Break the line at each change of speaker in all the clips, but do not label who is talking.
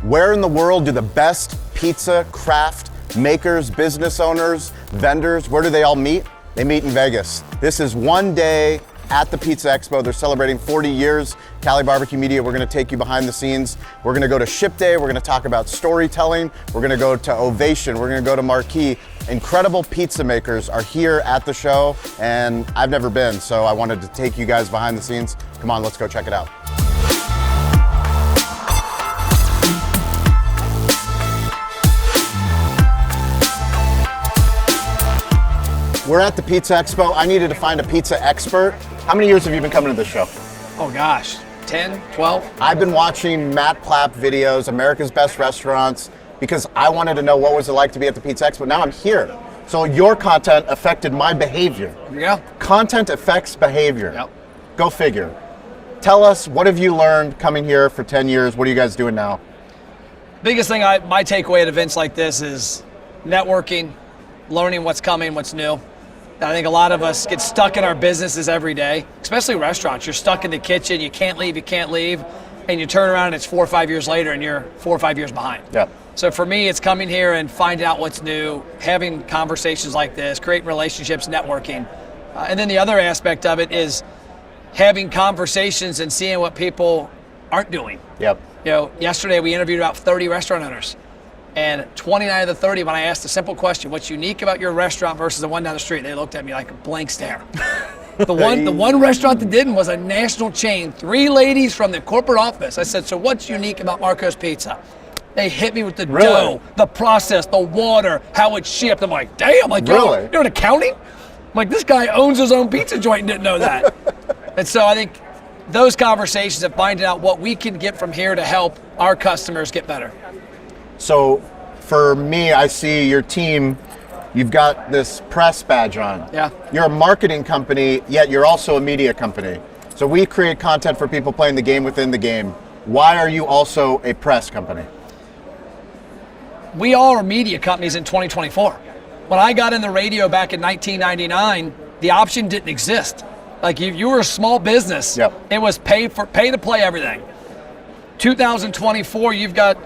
Where in the world do the best pizza craft makers, business owners, vendors, where do they all meet? They meet in Vegas. This is one day at the Pizza Expo. They're celebrating 40 years. Cali Barbecue Media, we're gonna take you behind the scenes. We're gonna go to Ship Day. We're gonna talk about storytelling. We're gonna go to Ovation. We're gonna go to Marquee. Incredible pizza makers are here at the show, and I've never been, so I wanted to take you guys behind the scenes. Come on, let's go check it out. We're at the Pizza Expo. I needed to find a pizza expert. How many years have you been coming to this show?
Oh gosh, 10, 12?
I've been watching Matt Plapp videos, America's Best Restaurants, because I wanted to know what was it like to be at the Pizza Expo. Now I'm here. So your content affected my behavior.
Yeah.
Content affects behavior.
Yep.
Go figure. Tell us, what have you learned coming here for 10 years? What are you guys doing now?
Biggest thing, my takeaway at events like this is networking, learning what's coming, what's new. I think a lot of us get stuck in our businesses every day, especially restaurants. You're stuck in the kitchen, you can't leave, and you turn around and it's 4 or 5 years later and you're 4 or 5 years behind.
Yep.
So for me, it's coming here and finding out what's new, having conversations like this, creating relationships, networking. And then the other aspect of it is having conversations and seeing what people aren't doing.
Yep.
You know, yesterday we interviewed about 30 restaurant owners. And 29 of the 30, when I asked a simple question, what's unique about your restaurant versus the one down the street, they looked at me like a blank stare. The one restaurant that didn't was a national chain, 3 ladies from the corporate office. I said, so what's unique about Marco's Pizza? They hit me with the dough, the process, the water, how it's shipped. I'm like, damn, like, you're in accounting? I'm like, this guy owns his own pizza joint and didn't know that. And so I think those conversations of finding out what we can get from here to help our customers get better.
So for me, I see your team, you've got this press badge on.
Yeah.
You're a marketing company, yet you're also a media company. So we create content for people playing the game within the game. Why are you also a press company?
We all are media companies in 2024. When I got in the radio back in 1999, the option didn't exist. Like you were a small business.
Yep.
It was pay to play everything. 2024, you've got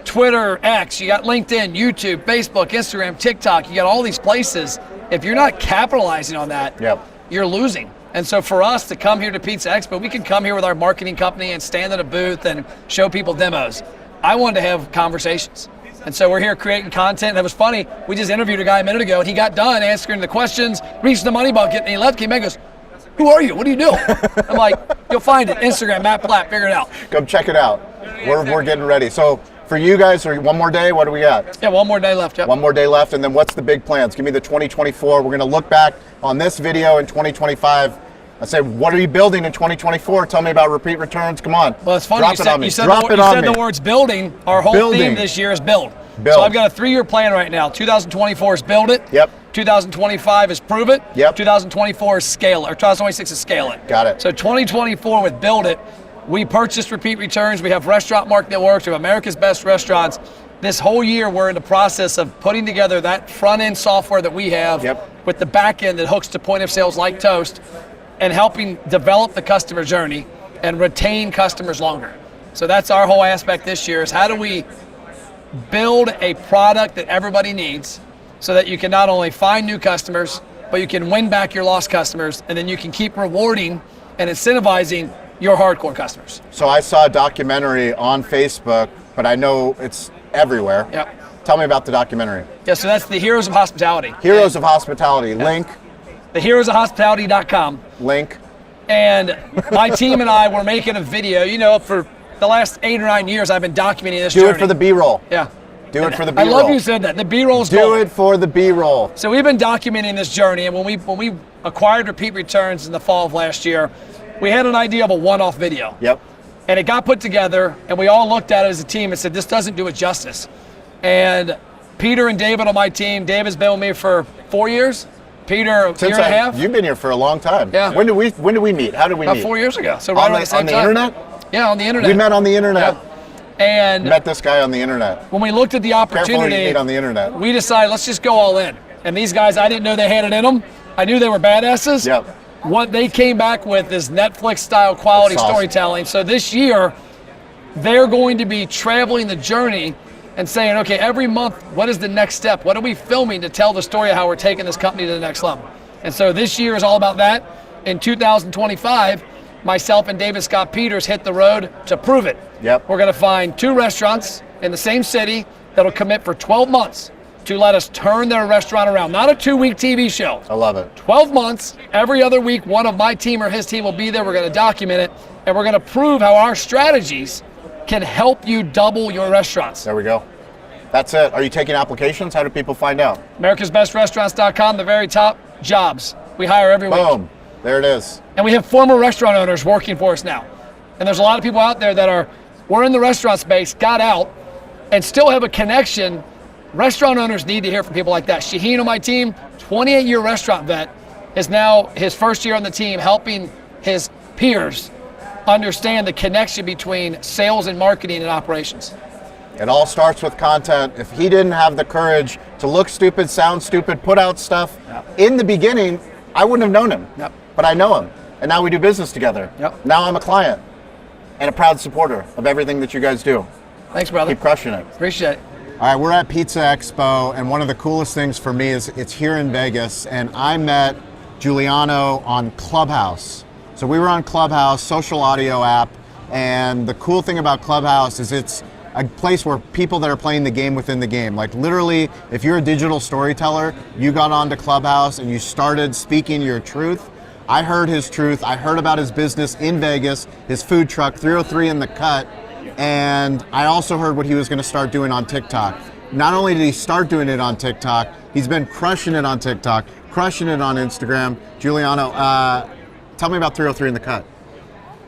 Twitter, X, you got LinkedIn, YouTube, Facebook, Instagram, TikTok, you got all these places. If you're not capitalizing on that, you're losing. And so for us to come here to Pizza Expo, we can come here with our marketing company and stand at a booth and show people demos. I wanted to have conversations. And so we're here creating content. That was funny. We just interviewed a guy a minute ago and he got done answering the questions, reached the money bucket, and he left, came back and goes, who are you? What do you do? I'm like, you'll find it. Instagram, Matt Platt, figure it out.
Come check it out. We're getting ready. So for you guys, one more day, what do we got?
Yeah, one more day left. Yep.
One more day left, and then what's the big plans? Give me the 2024. We're going to look back on this video in 2025. I say, what are you building in 2024? Tell me about repeat returns. Come on.
Well, it's funny. You said the words building. Our whole theme this year is build. So I've got a 3-year plan right now. 2024 is build it.
Yep.
2025 is prove it.
Yep.
2024 is scale it. Or 2026 is scale it.
Got it.
So 2024 with build it, we purchased repeat returns. We have Restaurant Mark that works. We have America's Best Restaurants. This whole year, we're in the process of putting together that front-end software that we have with the back end that hooks to point of sales like Toast and helping develop the customer journey and retain customers longer. So that's our whole aspect this year is how do we build a product that everybody needs so that you can not only find new customers, but you can win back your lost customers, and then you can keep rewarding and incentivizing your hardcore customers.
So I saw a documentary on Facebook, but I know it's everywhere.
Yep.
Tell me about the documentary.
Yeah, so that's the Heroes of Hospitality.
Heroes of Hospitality. Link.
TheHeroesOfHospitality.com.
Link.
And my team and I were making a video. You know, for the last 8 or 9 years, I've been documenting this journey.
Do it for the B-roll.
Yeah.
Do it for the B-roll.
I love you said that. The B-roll's
Do it for the B-roll.
So we've been documenting this journey, and when we acquired repeat returns in the fall of last year, we had an idea of a one-off video.
Yep.
And it got put together, and we all looked at it as a team and said, this doesn't do it justice. And Peter and David on my team, David's been with me for 4 years. Peter, a year and a half.
You've been here for a long time.
Yeah.
When did we meet? How did we meet?
About 4 years ago. So right on the same time.
On the internet?
Yeah, on the internet.
We met on the internet.
Yeah. And
met this guy on the internet.
When we looked at the opportunity,
Careful who you meet on the internet.
We decided, let's just go all in. And these guys, I didn't know they had it in them. I knew they were badasses.
Yep.
What they came back with is Netflix-style quality storytelling. So this year, they're going to be traveling the journey and saying, okay, every month, what is the next step? What are we filming to tell the story of how we're taking this company to the next level? And so this year is all about that. In 2025, myself and David Scott Peters hit the road to prove it.
Yep.
We're gonna find 2 restaurants in the same city that'll commit for 12 months to let us turn their restaurant around. Not a 2-week TV show.
I love it.
12 months, every other week, one of my team or his team will be there. We're gonna document it, and we're gonna prove how our strategies can help you double your restaurants.
There we go. That's it. Are you taking applications? How do people find out?
AmericasBestRestaurants.com, the very top, jobs. We hire every week.
Boom. There it is.
And we have former restaurant owners working for us now. And there's a lot of people out there that were in the restaurant space, got out, and still have a connection. Restaurant owners need to hear from people like that. Shaheen on my team, 28-year restaurant vet, is now his first year on the team helping his peers understand the connection between sales and marketing and operations.
It all starts with content. If he didn't have the courage to look stupid, sound stupid, put out stuff, in the beginning, I wouldn't have known him.
Yep.
But I know him, and now we do business together.
Yep.
Now I'm a client and a proud supporter of everything that you guys do.
Thanks, brother.
Keep crushing it.
Appreciate it.
All right, we're at Pizza Expo, and one of the coolest things for me is it's here in Vegas, and I met Giuliano on Clubhouse. So we were on Clubhouse, social audio app, and the cool thing about Clubhouse is it's a place where people that are playing the game within the game, like literally, if you're a digital storyteller, you got onto Clubhouse and you started speaking your truth. I heard his truth. I heard about his business in Vegas, his food truck, 303 in the Cut, and I also heard what he was going to start doing on TikTok. Not only did he start doing it on TikTok, he's been crushing it on TikTok, crushing it on Instagram. Giuliano, tell me about 303 in the Cut.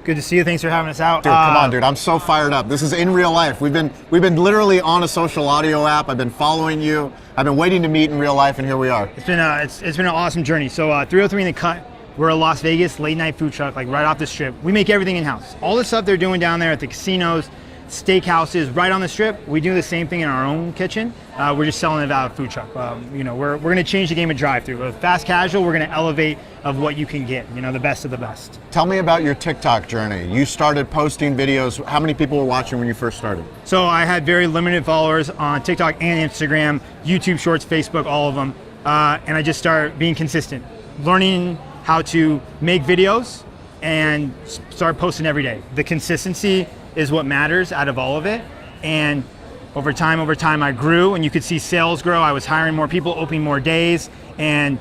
Good to see you. Thanks for having us out.
Dude, come on, dude. I'm so fired up. This is in real life. We've been literally on a social audio app. I've been following you. I've been waiting to meet in real life, and here we are.
It's been an awesome journey. So 303 in the Cut, we're a Las Vegas late night food truck, like right off the strip. We make everything in-house. All the stuff they're doing down there at the casinos, steakhouses, right on the strip, we do the same thing in our own kitchen. We're just selling it out of a food truck. We're going to change the game of drive-through. With fast casual, we're going to elevate of what you can get, the best of the best.
Tell me about your TikTok journey. You started posting videos. How many people were watching when you first started?
So I had very limited followers on TikTok and Instagram, YouTube Shorts, Facebook, all of them. And I just started being consistent, learning how to make videos and start posting every day. The consistency is what matters out of all of it. And over time I grew, and you could see sales grow. I was hiring more people, opening more days, and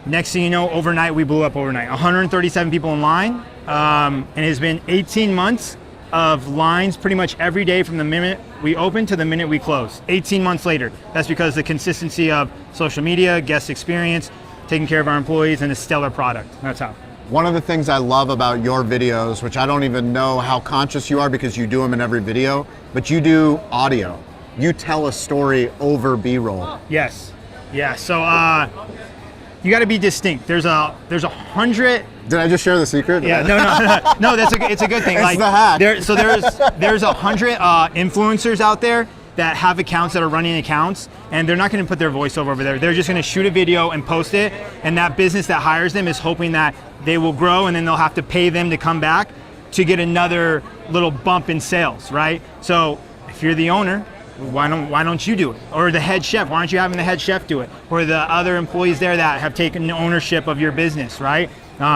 next thing you know, overnight we blew up overnight. 137 people in line, and it has been 18 months of lines pretty much every day from the minute we open to the minute we close. 18 months later. That's because the consistency of social media, guest experience, taking care of our employees, and a stellar product. That's how.
One of the things I love about your videos, which I don't even know how conscious you are because you do them in every video, but you do audio. You tell a story over B-roll.
Yes. Yeah. So you got to be distinct. There's 100.
Did I just share the secret?
Yeah. No. It's a good thing.
It's the hack.
There's 100 influencers out there that have accounts that are running accounts, and they're not going to put their voiceover over there. They're just going to shoot a video and post it, and that business that hires them is hoping that they will grow, and then they'll have to pay them to come back to get another little bump in sales, right? So if you're the owner, why don't you do it? Or the head chef, why aren't you having the head chef do it? Or the other employees there that have taken ownership of your business, right?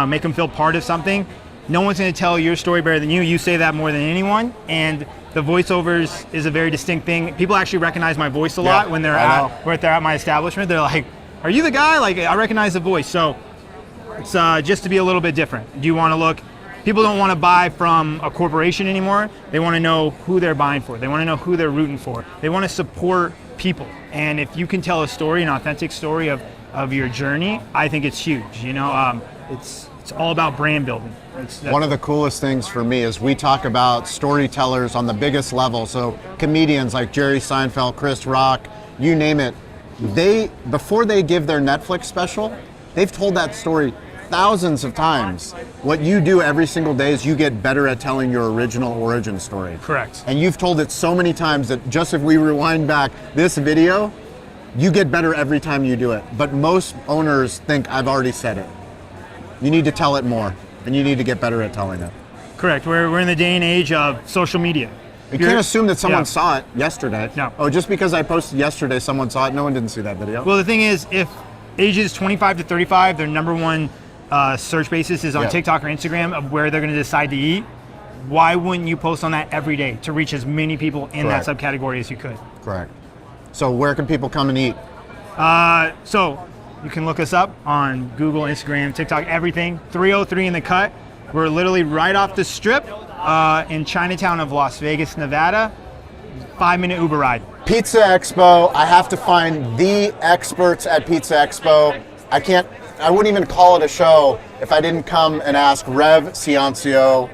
Make them feel part of something. No one's going to tell your story better than you. You say that more than anyone, and the voiceovers is a very distinct thing. People actually recognize my voice a lot when they're at my establishment. They're like, "Are you the guy?" Like, I recognize the voice. So it's just to be a little bit different. Do you want to look? People don't want to buy from a corporation anymore. They want to know who they're buying for. They want to know who they're rooting for. They want to support people. And if you can tell a story, an authentic story of your journey, I think it's huge. It's all about brand building.
One of the coolest things for me is we talk about storytellers on the biggest level. So comedians like Jerry Seinfeld, Chris Rock, you name it. Before they give their Netflix special, they've told that story thousands of times. What you do every single day is you get better at telling your original origin story.
Correct.
And you've told it so many times that just if we rewind back this video, you get better every time you do it. But most owners think I've already said it. You need to tell it more, and you need to get better at telling it.
Correct. We're in the day and age of social media.
You can't assume that someone saw it yesterday.
No.
Oh, just because I posted yesterday, someone saw it. No one didn't see that video.
Well, the thing is, if ages 25 to 35, their number one search basis is on TikTok or Instagram of where they're going to decide to eat, why wouldn't you post on that every day to reach as many people in that subcategory as you could?
Correct. So where can people come and eat?
So you can look us up on Google, Instagram, TikTok, everything. 303 in the Cut. We're literally right off the strip in Chinatown of Las Vegas, Nevada. 5-minute Uber ride.
Pizza Expo. I have to find the experts at Pizza Expo. I wouldn't even call it a show if I didn't come and ask Rev Ciancio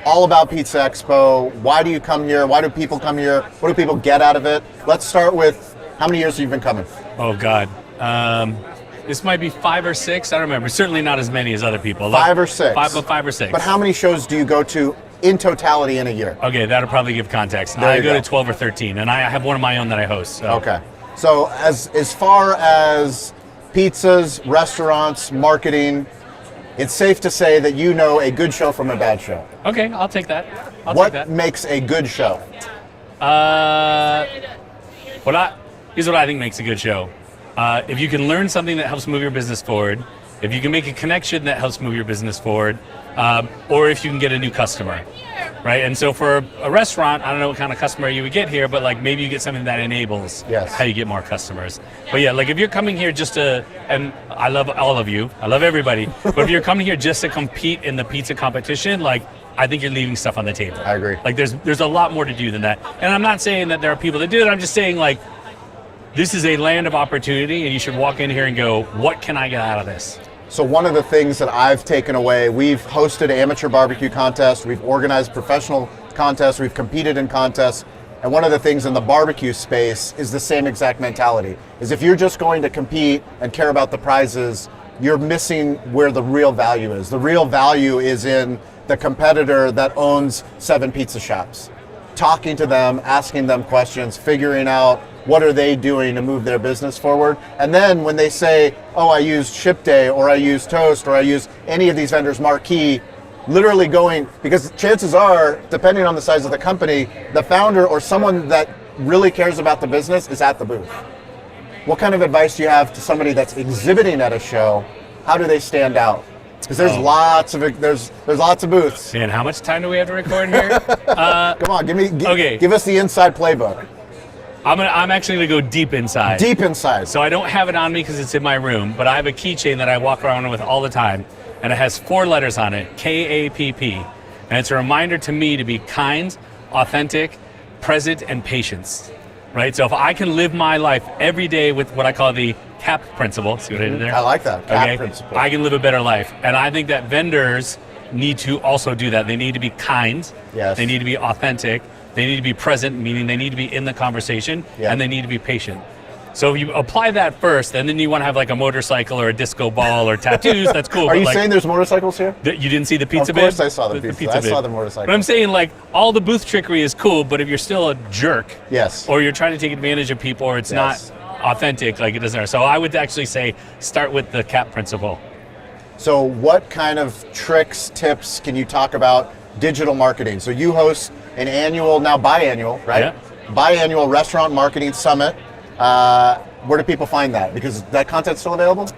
all about Pizza Expo. Why do you come here? Why do people come here? What do people get out of it? Let's start with, how many years have you been coming?
Oh God. This might be 5 or 6. I don't remember. Certainly not as many as other people.
5 or 6.
5 or 6.
But how many shows do you go to in totality in a year?
Okay, that'll probably give context.
There
I
you
go
go.
to 12 or 13, and I have one of my own that I host. So.
Okay. So as far as pizzas, restaurants, marketing, it's safe to say that you know a good show from a bad show.
Okay, I'll take that.
What makes a good show?
Here's what I think makes a good show. If you can learn something that helps move your business forward, if you can make a connection that helps move your business forward, or if you can get a new customer, right? And so for a restaurant, I don't know what kind of customer you would get here, but like maybe you get something that enables how you get more customers. But yeah, like if you're coming here just to, and I love all of you, I love everybody, but if you're coming here just to compete in the pizza competition, like I think you're leaving stuff on the table.
I agree.
Like there's a lot more to do than that. And I'm not saying that there are people that do it, I'm just saying like, this is a land of opportunity, and you should walk in here and go, what can I get out of this?
So one of the things that I've taken away, we've hosted amateur barbecue contests, we've organized professional contests, we've competed in contests, and one of the things in the barbecue space is the same exact mentality, is if you're just going to compete and care about the prizes, you're missing where the real value is. The real value is in the competitor that owns 7 pizza shops. Talking to them, asking them questions, figuring out what are they doing to move their business forward. And then when they say, oh, I use Ship Day, or I use Toast, or I use any of these vendors' marquee, literally going, because chances are, depending on the size of the company, the founder or someone that really cares about the business is at the booth. What kind of advice do you have to somebody that's exhibiting at a show? How do they stand out? Because there's lots of booths.
And how much time do we have to record here?
Come on, give us the inside playbook.
I'm actually gonna go deep inside.
Deep inside.
So I don't have it on me because it's in my room, but I have a keychain that I walk around with all the time, and it has 4 letters on it, KAPP, and it's a reminder to me to be kind, authentic, present, and patient. Right. So if I can live my life every day with what I call the CAP principle, see what I did there?
I like that. CAP principle.
I can live a better life, and I think that vendors need to also do that. They need to be kind.
Yes.
They need to be authentic. They need to be present, meaning they need to be in the conversation, and they need to be patient. So if you apply that first, and then you want to have like a motorcycle or a disco ball or tattoos, that's cool.
Are you saying there's motorcycles here?
You didn't see the pizza
bid? Of course
bid?
I saw the pizza. I saw the motorcycle.
But I'm saying like all the booth trickery is cool, but if you're still a jerk, or you're trying to take advantage of people, or it's not authentic, like it doesn't. So I would actually say start with the CAP principle.
So what kind of tricks, tips can you talk about digital marketing? So you host an annual, now biannual, right?
Yeah.
Biannual restaurant marketing summit. Where do people find that? Because that content's still available?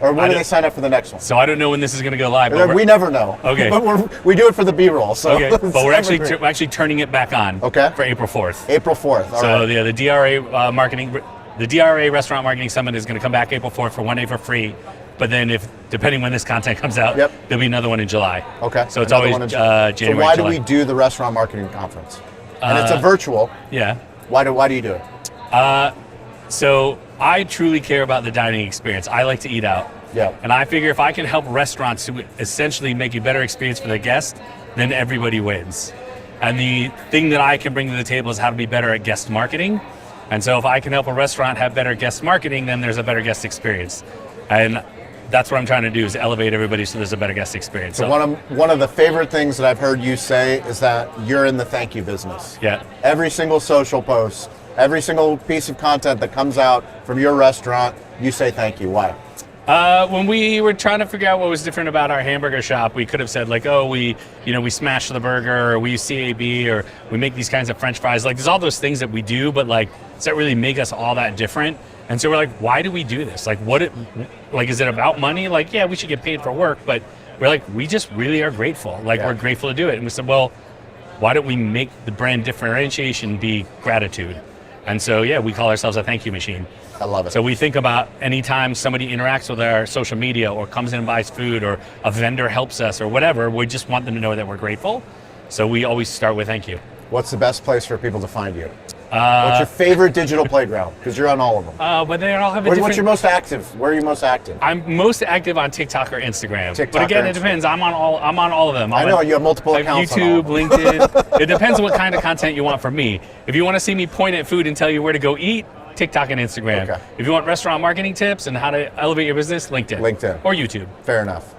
Or when do they sign up for the next one?
So I don't know when this is going to go live.
But we never know.
Okay.
But we do it for the B-roll. So
okay. But we're actually turning it back on. For April 4th.
April 4th. All right.
The DRA the DRA Restaurant Marketing Summit is going to come back April 4th for 1 day for free. But then depending when this content comes out, there'll be another one in July.
Okay.
So it's always January.
So why do we do the restaurant marketing conference? And it's a virtual.
Yeah.
Why do you do it?
So I truly care about the dining experience. I like to eat out.
Yeah.
And I figure if I can help restaurants to essentially make a better experience for their guests, then everybody wins. And the thing that I can bring to the table is how to be better at guest marketing. And so if I can help a restaurant have better guest marketing, then there's a better guest experience. And that's what I'm trying to do, is elevate everybody so there's a better guest experience.
So one of the favorite things that I've heard you say is that you're in the thank you business.
Yeah.
Every single social post, every single piece of content that comes out from your restaurant, you say thank you. Why?
When we were trying to figure out what was different about our hamburger shop, we could have said like, oh, we smash the burger, or we use CAB, or we make these kinds of French fries. Like, there's all those things that we do, but like, does that really make us all that different? And so we're like, why do we do this? Like, is it about money? Like, yeah, we should get paid for work, but we're like, we just really are grateful. Like, we're grateful to do it. And we said, well, why don't we make the brand differentiation be gratitude? And so, yeah, we call ourselves a thank you machine.
I love it.
So we think about anytime somebody interacts with our social media or comes in and buys food or a vendor helps us or whatever, we just want them to know that we're grateful. So we always start with thank you.
What's the best place for people to find you? What's your favorite digital playground? Because you're on all of them.
But they all have a different...
What's your most active? Where are you most active?
I'm most active on TikTok or Instagram. But again, it depends. I'm on all of them.
I know, you have multiple accounts.
YouTube, LinkedIn. It depends on what kind of content you want from me. If you want to see me point at food and tell you where to go eat, TikTok and Instagram. Okay. If you want restaurant marketing tips and how to elevate your business, LinkedIn. Or YouTube.
Fair enough.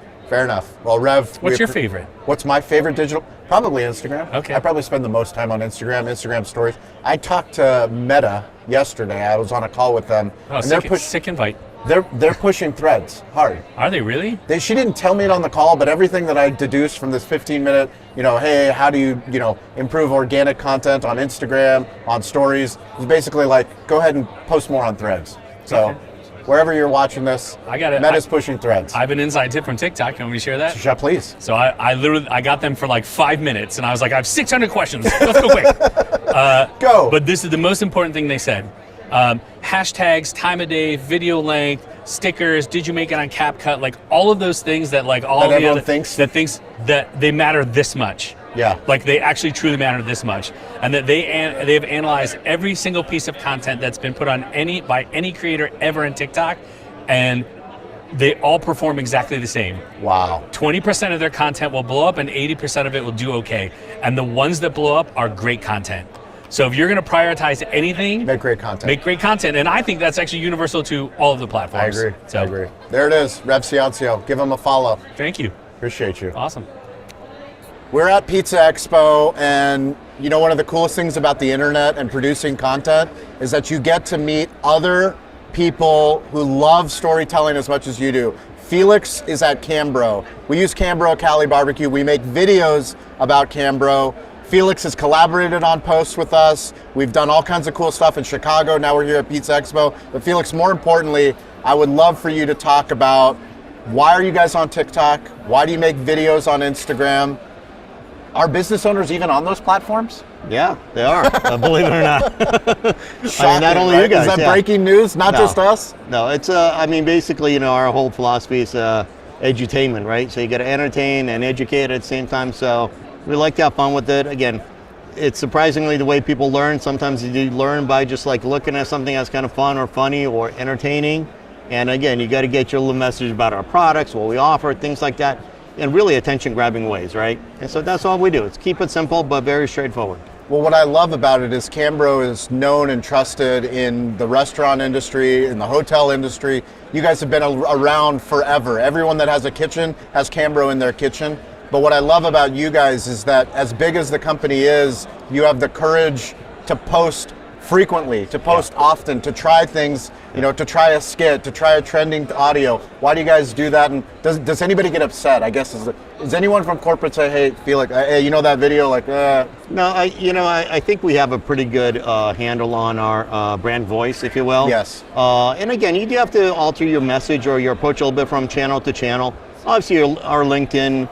Well, Rev.
What's your favorite?
What's my favorite digital? Probably Instagram.
Okay.
I probably spend the most time on Instagram stories. I talked to Meta yesterday. I was on a call with them.
Oh,
and
sick invite.
They're pushing Threads hard.
Are they really?
She didn't tell me it on the call, but everything that I deduced from this 15-minute, hey, how do you, improve organic content on Instagram, on stories, was basically like, go ahead and post more on Threads. So. Okay. Wherever you're watching this,
I got it.
Meta's pushing Threads.
I have an inside tip from TikTok. Can we share that?
Sure, please.
So I literally got them for like 5 minutes, and I was like, I have 600 questions. Let's go quick.
Go.
But this is the most important thing they said. Hashtags, time of day, video length, stickers. Did you make it on CapCut? Like all of those things that like all
that
the other
thinks
that they matter this much.
Yeah.
Like they actually truly matter this much, and that they have analyzed every single piece of content that's been put on by any creator ever in TikTok, and they all perform exactly the same.
Wow.
20% of their content will blow up, and 80% of it will do okay. And the ones that blow up are great content. So if you're going to prioritize anything,
make great content.
Make great content, and I think that's actually universal to all of the platforms.
I agree. There it is, Rev Ciancio. Give him a follow.
Thank you.
Appreciate you.
Awesome.
We're at Pizza Expo, and one of the coolest things about the internet and producing content is that you get to meet other people who love storytelling as much as you do. Felix is at Cambro. We use Cambro at Cali Barbecue. We make videos about Cambro. Felix has collaborated on posts with us. We've done all kinds of cool stuff in Chicago. Now we're here at Pizza Expo. But Felix, more importantly, I would love for you to talk about why are you guys on TikTok? Why do you make videos on Instagram? Are business owners even on those platforms?
Yeah, they are, believe it or not.
Shocking,
not only
right?
you guys.
Is that breaking news? Not just us?
No, it's, basically, our whole philosophy is edutainment, right? So you got to entertain and educate at the same time. So we like to have fun with it. Again, it's surprisingly the way people learn. Sometimes you learn by just like looking at something that's kind of fun or funny or entertaining. And again, you got to get your little message about our products, what we offer, things like that. In really attention-grabbing ways, right? And so that's all we do. It's keep it simple, but very straightforward.
Well, what I love about it is Cambro is known and trusted in the restaurant industry, in the hotel industry. You guys have been around forever. Everyone that has a kitchen has Cambro in their kitchen. But what I love about you guys is that as big as the company is, you have the courage to post frequently, to post often, to try things, to try a skit, to try a trending audio. Why do you guys do that? And does anybody get upset? I guess is anyone from corporate say, hey, Felix, hey, that video, like,
No, I think we have a pretty good handle on our brand voice, if you will.
Yes.
And again, you do have to alter your message or your approach a little bit from channel to channel. Obviously, our LinkedIn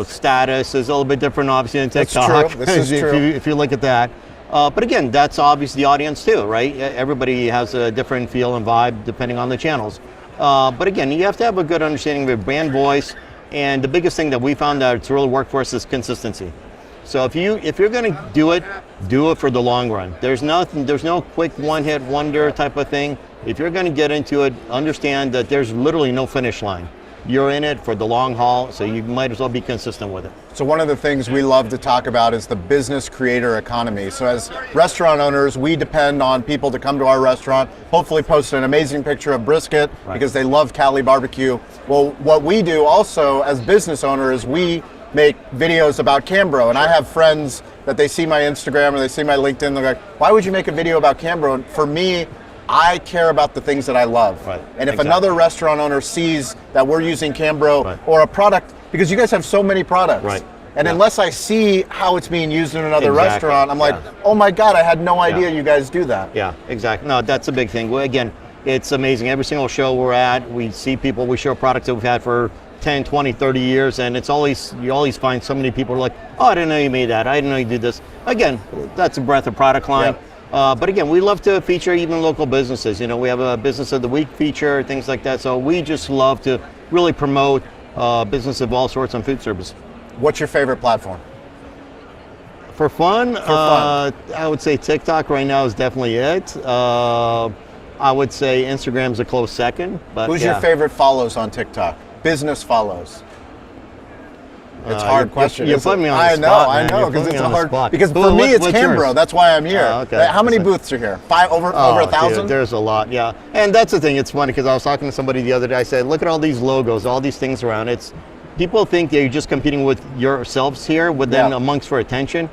status is a little bit different, obviously, than TikTok.
That's true. This is true.
If you look at that. But again, that's obviously the audience too, right? Everybody has a different feel and vibe depending on the channels. But again, you have to have a good understanding of your brand voice. And the biggest thing that we found that it's really worked for us is consistency. So if you're going to do it for the long run. There's no quick one-hit wonder type of thing. If you're going to get into it, understand that there's literally no finish line. You're in it for the long haul, so you might as well be consistent with it.
So one of the things we love to talk about is the business creator economy. So as restaurant owners, we depend on people to come to our restaurant, hopefully post an amazing picture of brisket because they love Cali barbecue. Well, what we do also as business owners is we make videos about Cambro. And I have friends that they see my Instagram or they see my LinkedIn, they're like, why would you make a video about Cambro? And for me, I care about the things that I love.
Right.
And if
Exactly.
another restaurant owner sees that we're using Cambro
Right.
or a product, because you guys have so many products.
Right.
And
Yeah.
unless I see how it's being used in another
Exactly.
restaurant, I'm like,
Yeah.
oh my God, I had no idea
Yeah.
you guys do that.
Yeah, exactly. No, that's a big thing. Well, again, it's amazing. Every single show we're at, we see people, we show products that we've had for 10, 20, 30 years, and it's always, you always find so many people are like, oh, I didn't know you made that. I didn't know you did this. Again, that's a breadth of product line.
Yep.
But again, we love to feature even local businesses. You know, we have a Business of the Week feature, things like that. So we just love to really promote business of all sorts on food service.
What's your favorite platform?
For fun,
fun.
I would say TikTok right now is definitely it. I would say Instagram's a close second. But
Who's
yeah.
your favorite follows on TikTok? Business follows. It's a hard
you're-
question.
you're
isn't
putting
it?
me on the spot,
I
man.
know,
You're
because
putting
it's
me on the
hard.
spot.
Because
Well,
for me, it's
what's
Cambro.
yours?
That's why I'm here.
Okay.
How many
That's
booths are here? Over
Oh,
1,000?
dude, there's a lot, yeah. And that's the thing, it's funny because I was talking to somebody the other day, I said, look at all these logos, all these things around. It's people think that you're just competing with yourselves here, with them
Yeah.
amongst for attention.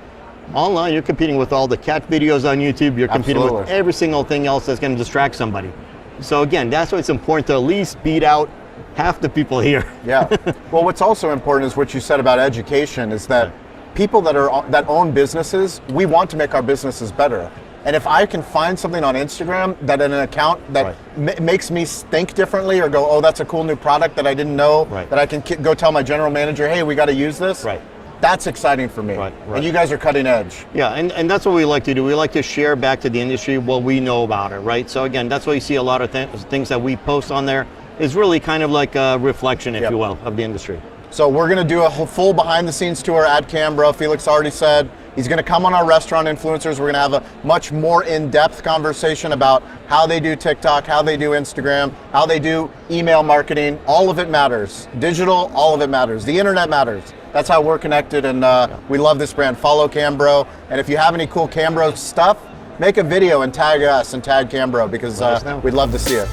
Online, you're competing with all the cat videos on YouTube, you're competing with
Absolutely.
every single thing else that's gonna distract somebody. So again, that's why it's important to at least beat out half the people here.
Yeah. Well, what's also important is what you said about education is that people that own businesses, we want to make our businesses better. And if I can find something on Instagram that in an account that makes me think differently or go, oh, that's a cool new product that I didn't know,
Right.
that I can go tell my general manager, hey, we got to use this.
Right.
That's exciting for me.
Right, right.
And you guys are cutting edge.
Yeah, and that's what we like to do. We like to share back to the industry what we know about it, right? So again, that's why you see a lot of things that we post on there is really kind of like a reflection, if
Yep.
you will, of the industry.
So we're going to do a full behind the scenes tour at Cambro. Felix already said he's going to come on our restaurant influencers. We're going to have a much more in-depth conversation about how they do TikTok, how they do Instagram, how they do email marketing. All of it matters. Digital, all of it matters. The internet matters. That's how we're connected, and we love this brand. Follow Cambro, and if you have any cool Cambro stuff, make a video and tag us and tag Cambro because
Let us know.
we'd love to see it.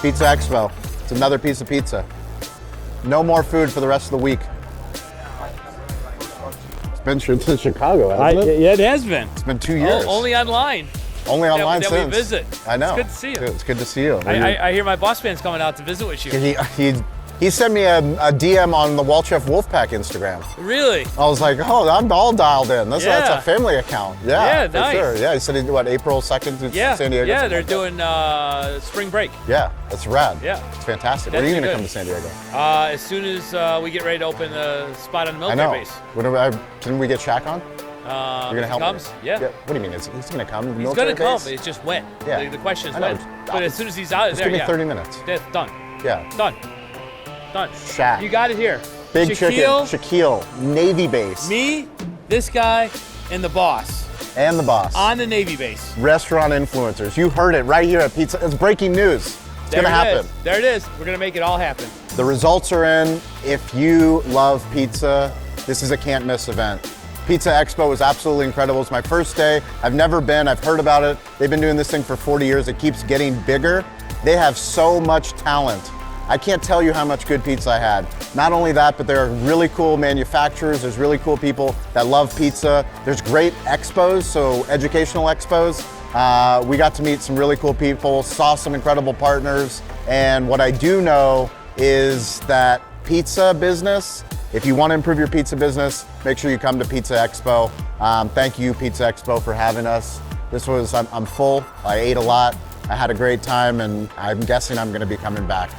Pizza Expo. It's another piece of pizza. No more food for the rest of the week. It's been since Chicago, hasn't it?
Yeah, it has been.
It's been 2 years.
Only online.
Only online
that
since.
we visit.
I know.
It's good to see you.
It's good to see you.
I hear my boss man's coming out to visit with you.
He sent me a DM on the Walchef Wolfpack Instagram.
Really?
I was like, oh, I'm all dialed in. That's
Yeah.
a family account. Yeah,
Yeah,
for
nice.
sure. Yeah, he said, April 2nd to
Yeah.
San Diego?
Yeah,
something
they're
like that.
doing spring break.
Yeah, that's rad.
Yeah.
It's fantastic.
That's
when are you going to
good.
come to San Diego?
As soon as we get ready to open the spot on the
I
military
know.
base.
Can we get Shaq on?
You're
You're going to help
comes?
me?
Yeah.
What do you mean? He's going to come?
He's
Military
gonna come.
base?
It's just when.
Yeah.
The question is
I know.
when. But as soon as he's out of
Just
there,
give me
yeah.
30 minutes.
That's done.
Yeah.
Done. Done.
Shaq.
You got it here.
Big
Shaquille,
chicken. Shaquille. Navy base.
me, this guy, and the boss
And the boss.
on the Navy base.
Restaurant influencers. You heard it right here at Pizza. It's breaking news. It's
There
going to
it
happen.
is. There it is. We're gonna make it all happen.
The results are in. If you love pizza, this is a can't miss event. Pizza Expo was absolutely incredible. It's my first day. I've never been. I've heard about it. They've been doing this thing for 40 years. It keeps getting bigger. They have so much talent. I can't tell you how much good pizza I had. Not only that, but there are really cool manufacturers. There's really cool people that love pizza. There's great expos, so educational expos. We got to meet some really cool people, saw some incredible partners. And what I do know is that pizza business, if you want to improve your pizza business, make sure you come to Pizza Expo. Thank you, Pizza Expo, for having us. I'm full. I ate a lot. I had a great time, and I'm guessing I'm going to be coming back.